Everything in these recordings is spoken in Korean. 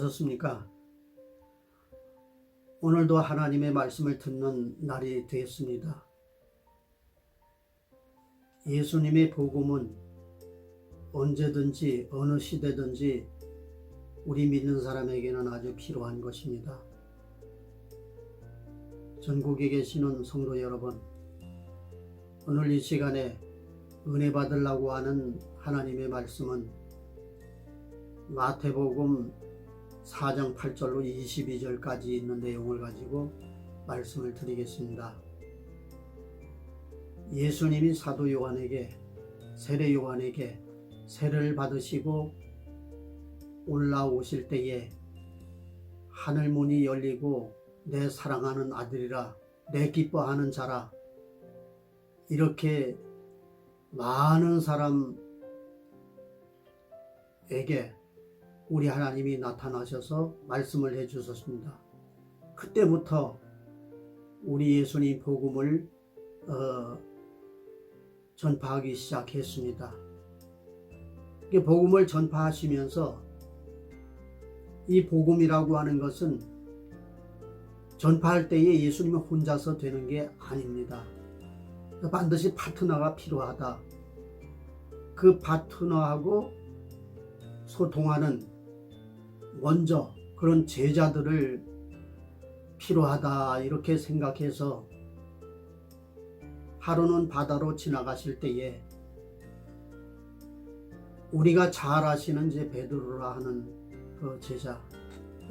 안녕하셨습니까? 오늘도 하나님의 말씀을 듣는 날이 되었습니다. 예수님의 복음은 언제든지 어느 시대든지 우리 믿는 사람에게는 아주 필요한 것입니다. 전국에 계시는 성도 여러분, 오늘 이 시간에 은혜 받으려고 하는 하나님의 말씀은 마태복음 4장 8절로 22절까지 있는 내용을 가지고 말씀을 드리겠습니다. 예수님이 사도 요한에게, 세례 요한에게 세례를 받으시고 올라오실 때에 하늘문이 열리고 내 사랑하는 아들이라, 내 기뻐하는 자라, 이렇게 많은 사람에게 우리 하나님이 나타나셔서 말씀을 해 주셨습니다. 그때부터 우리 예수님 복음을 전파하기 시작했습니다. 복음을 전파하시면서 이 복음이라고 하는 것은 전파할 때에 예수님이 혼자서 되는 게 아닙니다. 반드시 파트너가 필요하다. 그 파트너하고 소통하는 먼저 그런 제자들을 필요하다, 이렇게 생각해서 하루는 바다로 지나가실 때에 우리가 잘 아시는 이제 베드로라 하는 그 제자,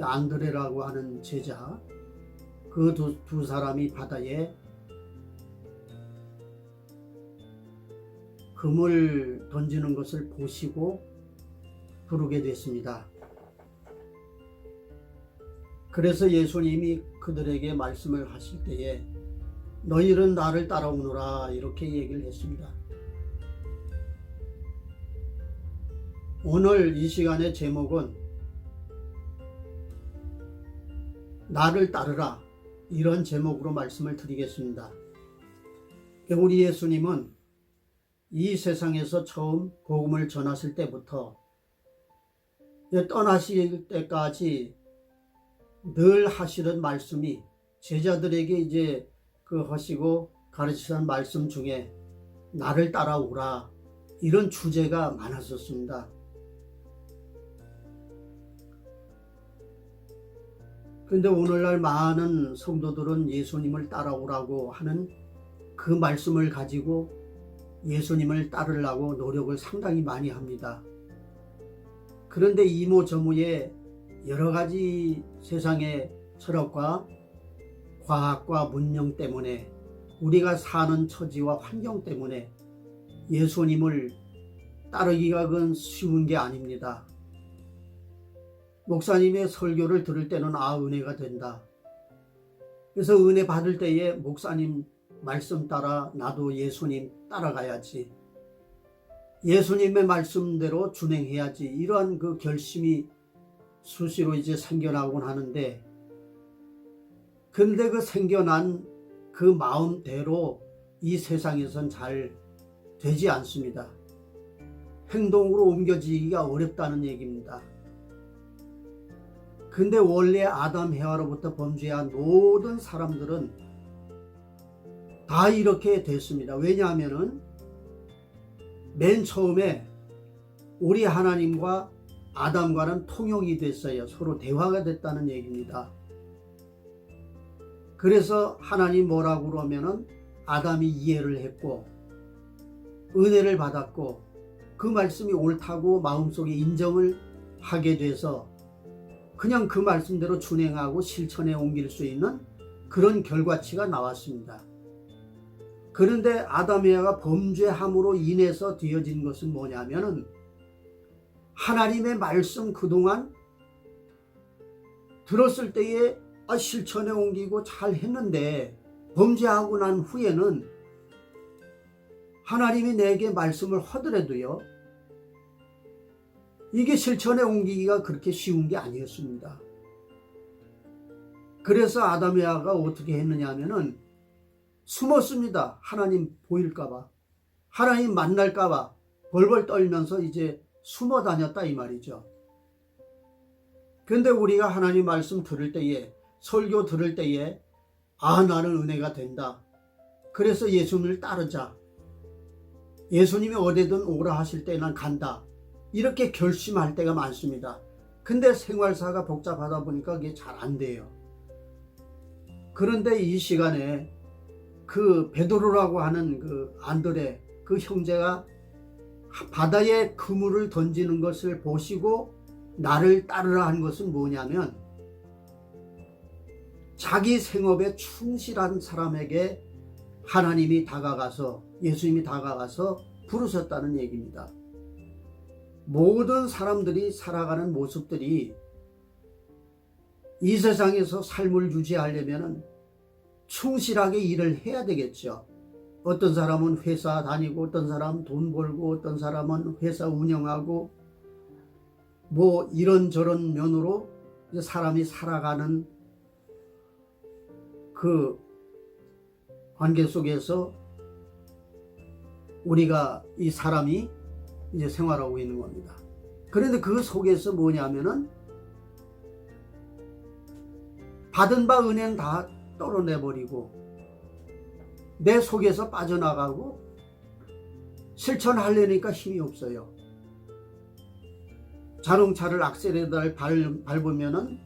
안드레라고 하는 제자, 그 두 사람이 바다에 금을 던지는 것을 보시고 부르게 됐습니다. 그래서 예수님이 그들에게 말씀을 하실 때에 너희는 나를 따라오너라, 이렇게 얘기를 했습니다. 오늘 이 시간의 제목은 나를 따르라, 이런 제목으로 말씀을 드리겠습니다. 우리 예수님은 이 세상에서 처음 복음을 전하실 때부터 떠나실 때까지 늘 하시는 말씀이, 제자들에게 이제 하시고 가르치는 말씀 중에 나를 따라오라, 이런 주제가 많았었습니다. 그런데 오늘날 많은 성도들은 예수님을 따라오라고 하는 그 말씀을 가지고 예수님을 따르려고 노력을 상당히 많이 합니다. 그런데 이모저모의 여러 가지 세상의 철학과 과학과 문명 때문에, 우리가 사는 처지와 환경 때문에 예수님을 따르기가 그건 쉬운 게 아닙니다. 목사님의 설교를 들을 때는 은혜가 된다. 그래서 은혜 받을 때에 목사님 말씀 따라 나도 예수님 따라가야지, 예수님의 말씀대로 준행해야지, 이러한 그 결심이 수시로 이제 생겨나곤 하는데, 근데 그 생겨난 그 마음대로 이 세상에선 잘 되지 않습니다. 행동으로 옮겨지기가 어렵다는 얘기입니다. 근데 원래 아담 해와로부터 범죄한 모든 사람들은 다 이렇게 됐습니다. 왜냐하면은 맨 처음에 우리 하나님과 아담과는 통용이 됐어요. 서로 대화가 됐다는 얘기입니다. 그래서 하나님 뭐라고 그러면은 아담이 이해를 했고 은혜를 받았고 그 말씀이 옳다고 마음속에 인정을 하게 돼서 그냥 그 말씀대로 준행하고 실천에 옮길 수 있는 그런 결과치가 나왔습니다. 그런데 아담 에바가 범죄함으로 인해서 되어진 것은 뭐냐면은 하나님의 말씀 그동안 들었을 때에 실천에 옮기고 잘 했는데 범죄하고 난 후에는 하나님이 내게 말씀을 하더라도요, 이게 실천에 옮기기가 그렇게 쉬운 게 아니었습니다. 그래서 아담 에바가 어떻게 했느냐 하면은 숨었습니다. 하나님 보일까봐, 하나님 만날까봐 벌벌 떨면서 이제 숨어 다녔다 이 말이죠. 그런데 우리가 하나님 말씀 들을 때에, 설교 들을 때에 나는 은혜가 된다. 그래서 예수님을 따르자. 예수님이 어디든 오라 하실 때 난 간다. 이렇게 결심할 때가 많습니다. 근데 생활사가 복잡하다 보니까 그게 잘 안 돼요. 그런데 이 시간에 그 베드로라고 하는 그 안드레 그 형제가 바다에 그물을 던지는 것을 보시고 나를 따르라 한 것은 뭐냐면, 자기 생업에 충실한 사람에게 하나님이 다가가서, 예수님이 다가가서 부르셨다는 얘기입니다. 모든 사람들이 살아가는 모습들이 이 세상에서 삶을 유지하려면 충실하게 일을 해야 되겠죠. 어떤 사람은 회사 다니고, 어떤 사람은 돈 벌고, 어떤 사람은 회사 운영하고, 뭐 이런저런 면으로 사람이 살아가는 그 관계 속에서 우리가 이 사람이 이제 생활하고 있는 겁니다. 그런데 그 속에서 뭐냐면은 받은 바 은혜는 다 떨어내버리고 내 속에서 빠져나가고 실천하려니까 힘이 없어요. 자동차를 악셀레터를 밟으면은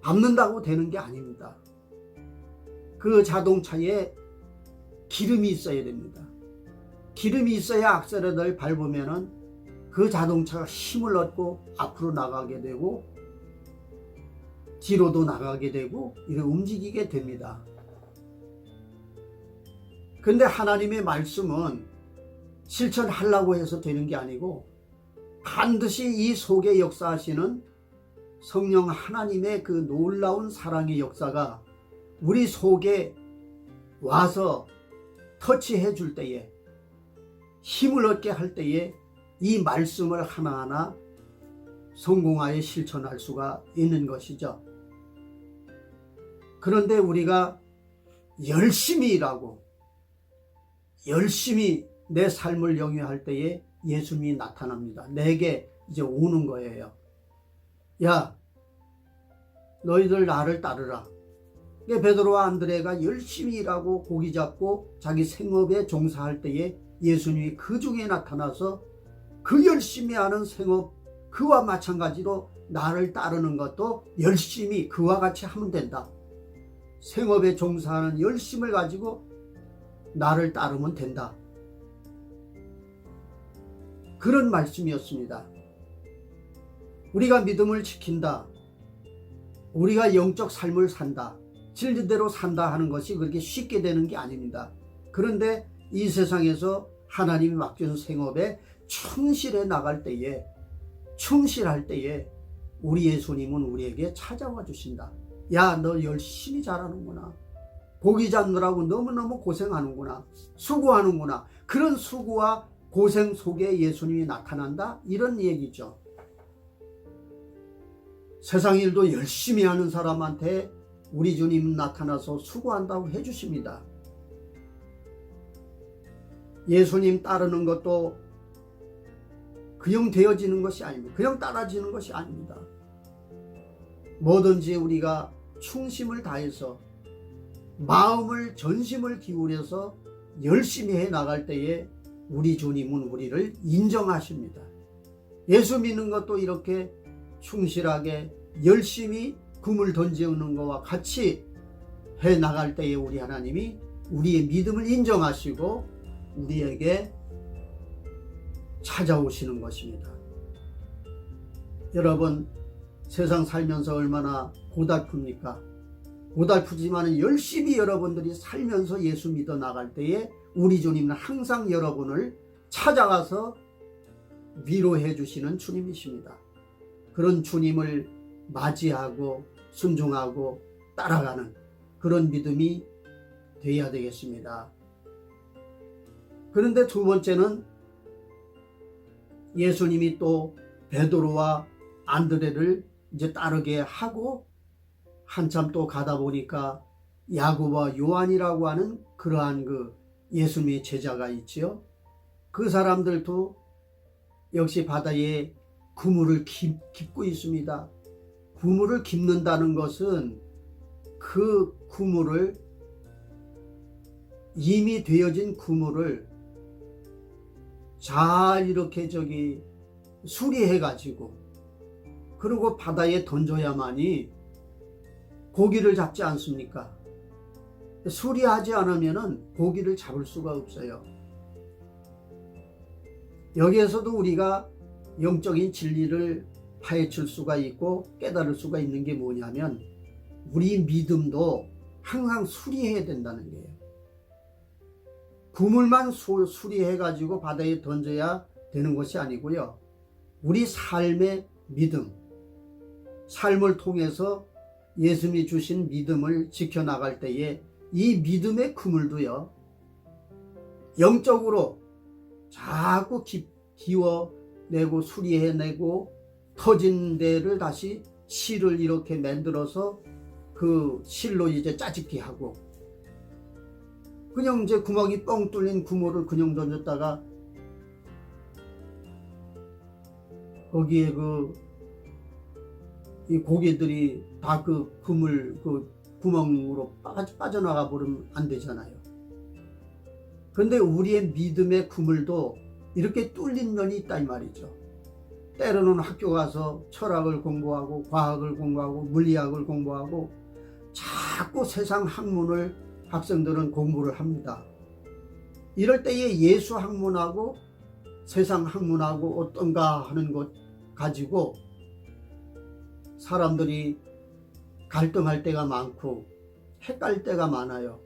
밟는다고 되는 게 아닙니다. 그 자동차에 기름이 있어야 됩니다. 기름이 있어야 악셀레터를 밟으면은 그 자동차가 힘을 얻고 앞으로 나가게 되고 뒤로도 나가게 되고 이렇게 움직이게 됩니다. 근데 하나님의 말씀은 실천하려고 해서 되는 게 아니고 반드시 이 속에 역사하시는 성령 하나님의 그 놀라운 사랑의 역사가 우리 속에 와서 터치해 줄 때에, 힘을 얻게 할 때에 이 말씀을 하나하나 성공하여 실천할 수가 있는 것이죠. 그런데 우리가 열심히 일하고 열심히 내 삶을 영위할 때에 예수님이 나타납니다. 내게 이제 오는 거예요. 야, 너희들 나를 따르라. 베드로와 안드레가 열심히 일하고 고기 잡고 자기 생업에 종사할 때에 예수님이 그 중에 나타나서 그 열심히 하는 생업, 그와 마찬가지로 나를 따르는 것도 열심히 그와 같이 하면 된다. 생업에 종사하는 열심을 가지고 나를 따르면 된다. 그런 말씀이었습니다. 우리가 믿음을 지킨다, 우리가 영적 삶을 산다, 진리대로 산다 하는 것이 그렇게 쉽게 되는 게 아닙니다. 그런데 이 세상에서 하나님이 맡겨준 생업에 충실해 나갈 때에, 충실할 때에 우리 예수님은 우리에게 찾아와 주신다. 야, 너 열심히 잘하는구나. 고기 잡느라고 너무너무 고생하는구나. 수고하는구나. 그런 수고와 고생 속에 예수님이 나타난다, 이런 얘기죠. 세상 일도 열심히 하는 사람한테 우리 주님은 나타나서 수고한다고 해주십니다. 예수님 따르는 것도 그냥 되어지는 것이 아닙니다. 그냥 따라지는 것이 아닙니다. 뭐든지 우리가 충심을 다해서 마음을 전심을 기울여서 열심히 해 나갈 때에 우리 주님은 우리를 인정하십니다. 예수 믿는 것도 이렇게 충실하게 열심히 금을 던지는 것과 같이 해 나갈 때에 우리 하나님이 우리의 믿음을 인정하시고 우리에게 찾아오시는 것입니다. 여러분, 세상 살면서 얼마나 고달픕니까? 고달프지만 열심히 여러분들이 살면서 예수 믿어 나갈 때에 우리 주님은 항상 여러분을 찾아가서 위로해 주시는 주님이십니다. 그런 주님을 맞이하고 순종하고 따라가는 그런 믿음이 되어야 되겠습니다. 그런데 두 번째는 예수님이 또 베드로와 안드레를 이제 따르게 하고 한참 또 가다 보니까 야고보와 요한이라고 하는 그러한 그 예수님의 제자가 있지요. 그 사람들도 역시 바다에 그물을 깁고 있습니다. 구물을 깁는다는 것은 그 구물을, 이미 되어진 구물을 잘 이렇게 수리해 가지고 그리고 바다에 던져야만이 고기를 잡지 않습니까? 수리하지 않으면 고기를 잡을 수가 없어요. 여기에서도 우리가 영적인 진리를 파헤칠 수가 있고 깨달을 수가 있는 게 뭐냐면, 우리 믿음도 항상 수리해야 된다는 거예요. 구물만 수리해 가지고 바다에 던져야 되는 것이 아니고요, 우리 삶의 믿음, 삶을 통해서 예수님이 주신 믿음을 지켜나갈 때에 이 믿음의 그물도요, 영적으로 자꾸 기워내고 수리해내고 터진 데를 다시 실을 이렇게 만들어서 그 실로 이제 짜집기 하고, 그냥 이제 구멍이 뻥 뚫린 구멍을 그냥 던졌다가 거기에 이 고기들이 다 그 그물 그 구멍으로 빠져나가 버리면 안 되잖아요. 그런데 우리의 믿음의 그물도 이렇게 뚫린 면이 있다 이 말이죠. 때로는 학교 가서 철학을 공부하고 과학을 공부하고 물리학을 공부하고 자꾸 세상 학문을 학생들은 공부를 합니다. 이럴 때에 예수 학문하고 세상 학문하고 어떤가 하는 것 가지고 사람들이 갈등할 때가 많고 헷갈릴 때가 많아요.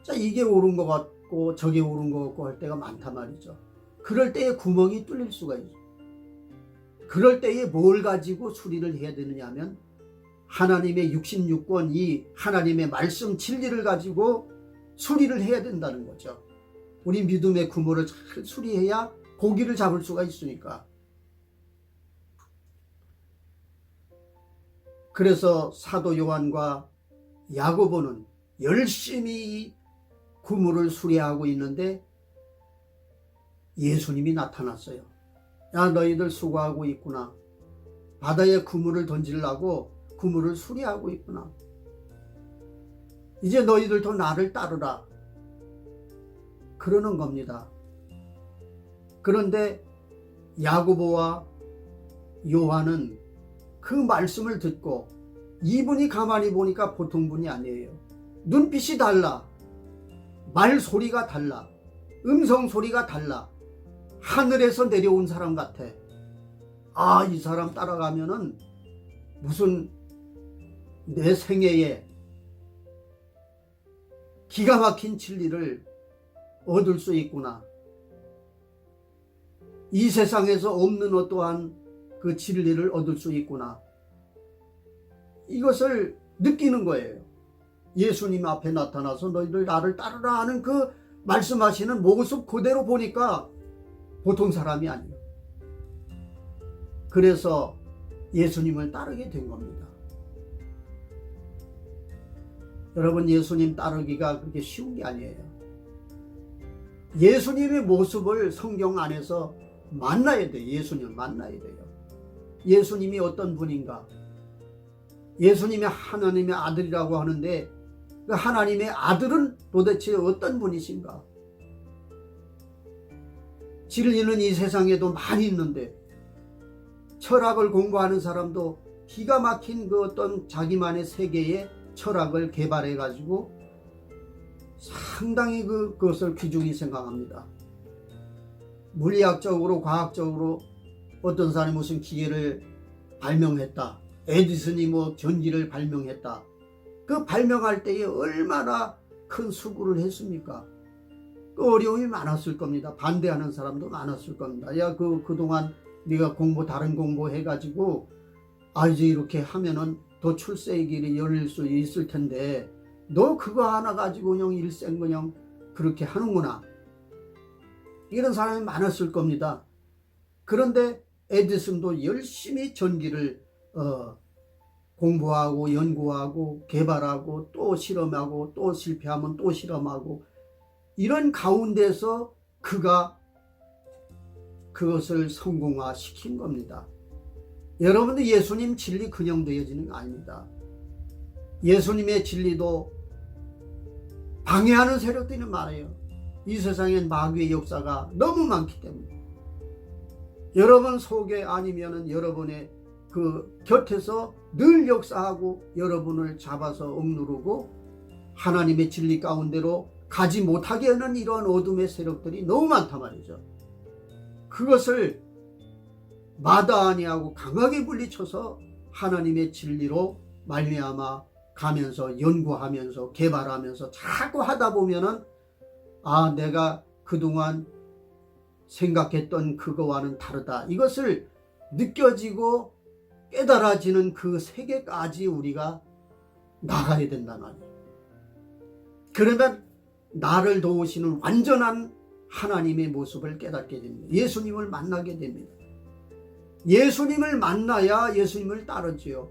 자, 이게 옳은 것 같고 저게 옳은 것 같고 할 때가 많단 말이죠. 그럴 때에 구멍이 뚫릴 수가 있어요. 그럴 때에 뭘 가지고 수리를 해야 되느냐 하면, 하나님의 66권, 이 하나님의 말씀 진리를 가지고 수리를 해야 된다는 거죠. 우리 믿음의 구멍을 잘 수리해야 고기를 잡을 수가 있으니까. 그래서 사도 요한과 야고보는 열심히 구물을 수리하고 있는데 예수님이 나타났어요. 야, 너희들 수고하고 있구나. 바다에 그물을 던지려고 그물을 수리하고 있구나. 이제 너희들도 나를 따르라. 그러는 겁니다. 그런데 야고보와 요한은 그 말씀을 듣고, 이분이 가만히 보니까 보통 분이 아니에요. 눈빛이 달라. 말소리가 달라. 음성소리가 달라. 하늘에서 내려온 사람 같아. 아, 이 사람 따라가면은 무슨 내 생애에 기가 막힌 진리를 얻을 수 있구나. 이 세상에서 없는 어떠한 그 진리를 얻을 수 있구나. 이것을 느끼는 거예요. 예수님 앞에 나타나서 너희들 나를 따르라 하는 그 말씀하시는 모습 그대로 보니까 보통 사람이 아니에요. 그래서 예수님을 따르게 된 겁니다. 여러분, 예수님 따르기가 그렇게 쉬운 게 아니에요. 예수님의 모습을 성경 안에서 만나야 돼요. 예수님을 만나야 돼요. 예수님이 어떤 분인가? 예수님이 하나님의 아들이라고 하는데 그 하나님의 아들은 도대체 어떤 분이신가? 진리는 이 세상에도 많이 있는데 철학을 공부하는 사람도 기가 막힌 그 어떤 자기만의 세계의 철학을 개발해 가지고 상당히 그것을 귀중히 생각합니다. 물리학적으로 과학적으로 어떤 사람이 무슨 기계를 발명했다, 에디슨이 뭐 전기를 발명했다, 그 발명할 때에 얼마나 큰 수고를 했습니까? 그 어려움이 많았을 겁니다. 반대하는 사람도 많았을 겁니다. 야, 그동안 네가 다른 공부 해가지고 이제 이렇게 하면은 더 출세의 길이 열릴 수 있을 텐데 너 그거 하나 가지고 그냥 일생 그냥 그렇게 하는구나. 이런 사람이 많았을 겁니다. 그런데 에디슨도 열심히 전기를 공부하고 연구하고 개발하고 또 실험하고 또 실패하면 또 실험하고, 이런 가운데서 그가 그것을 성공화시킨 겁니다. 여러분들 예수님 진리 그냥 되어지는 거 아닙니다. 예수님의 진리도 방해하는 세력들이 많아요. 이 세상엔 마귀의 역사가 너무 많기 때문에 여러분 속에 아니면은 여러분의 그 곁에서 늘 역사하고 여러분을 잡아서 억누르고 하나님의 진리 가운데로 가지 못하게 하는 이러한 어둠의 세력들이 너무 많단 말이죠. 그것을 마다하니하고 강하게 물리쳐서 하나님의 진리로 말미암아 가면서 연구하면서 개발하면서 자꾸 하다 보면은 내가 그동안 생각했던 그거와는 다르다. 이것을 느껴지고 깨달아지는 그 세계까지 우리가 나가야 된다는 말이에요. 그러면 나를 도우시는 완전한 하나님의 모습을 깨닫게 됩니다. 예수님을 만나게 됩니다. 예수님을 만나야 예수님을 따르지요.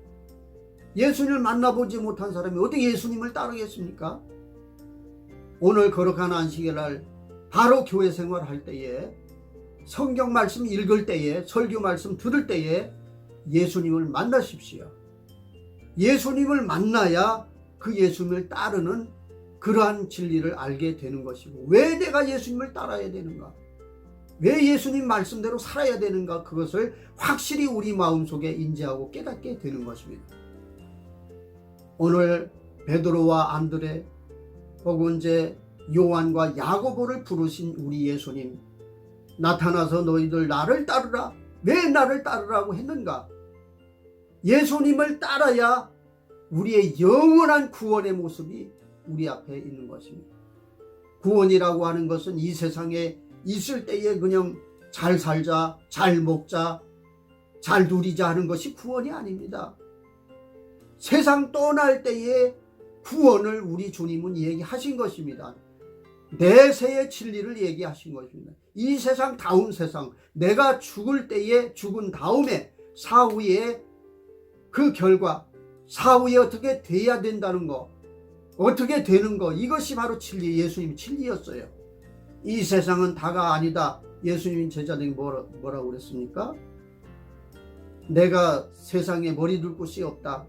예수님을 만나보지 못한 사람이 어떻게 예수님을 따르겠습니까? 오늘 거룩한 안식일날 바로 교회 생활할 때에 성경 말씀 읽을 때에 설교 말씀 들을 때에 예수님을 만나십시오. 예수님을 만나야 그 예수님을 따르는 그러한 진리를 알게 되는 것이고, 왜 내가 예수님을 따라야 되는가, 왜 예수님 말씀대로 살아야 되는가, 그것을 확실히 우리 마음속에 인지하고 깨닫게 되는 것입니다. 오늘 베드로와 안드레 혹은 이제 요한과 야고보를 부르신 우리 예수님, 나타나서 너희들 나를 따르라, 왜 나를 따르라고 했는가? 예수님을 따라야 우리의 영원한 구원의 모습이 우리 앞에 있는 것입니다. 구원이라고 하는 것은 이 세상에 있을 때에 그냥 잘 살자, 잘 먹자, 잘 누리자 하는 것이 구원이 아닙니다. 세상 떠날 때에 구원을 우리 주님은 얘기하신 것입니다. 내세의 진리를 얘기하신 것입니다. 이 세상 다음 세상, 내가 죽을 때에 죽은 다음에 사후에 그 결과, 사후에 어떻게 돼야 된다는 거, 어떻게 되는 거, 이것이 바로 진리, 예수님 진리였어요. 이 세상은 다가 아니다. 예수님 제자들이 뭐라고 그랬습니까? 내가 세상에 머리 둘 곳이 없다.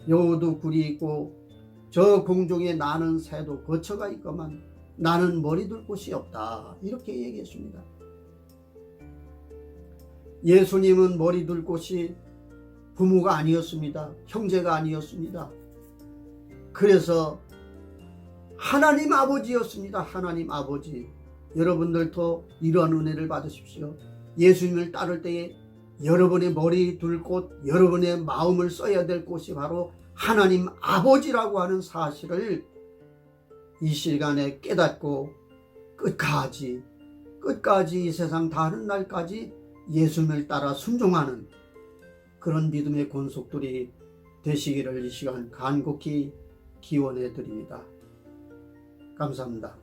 여우도 굴이 있고 저 공중에 나는 새도 거처가 있거만 나는 머리 둘 곳이 없다. 이렇게 얘기했습니다. 예수님은 머리 둘 곳이 부모가 아니었습니다. 형제가 아니었습니다. 그래서 하나님 아버지였습니다. 하나님 아버지. 여러분들도 이러한 은혜를 받으십시오. 예수님을 따를 때에 여러분의 머리 둘 곳, 여러분의 마음을 써야 될 곳이 바로 하나님 아버지라고 하는 사실을 이 시간에 깨닫고 끝까지 이 세상 다하는 날까지 예수님을 따라 순종하는 그런 믿음의 권속들이 되시기를 이 시간 간곡히 기원해 드립니다. 감사합니다.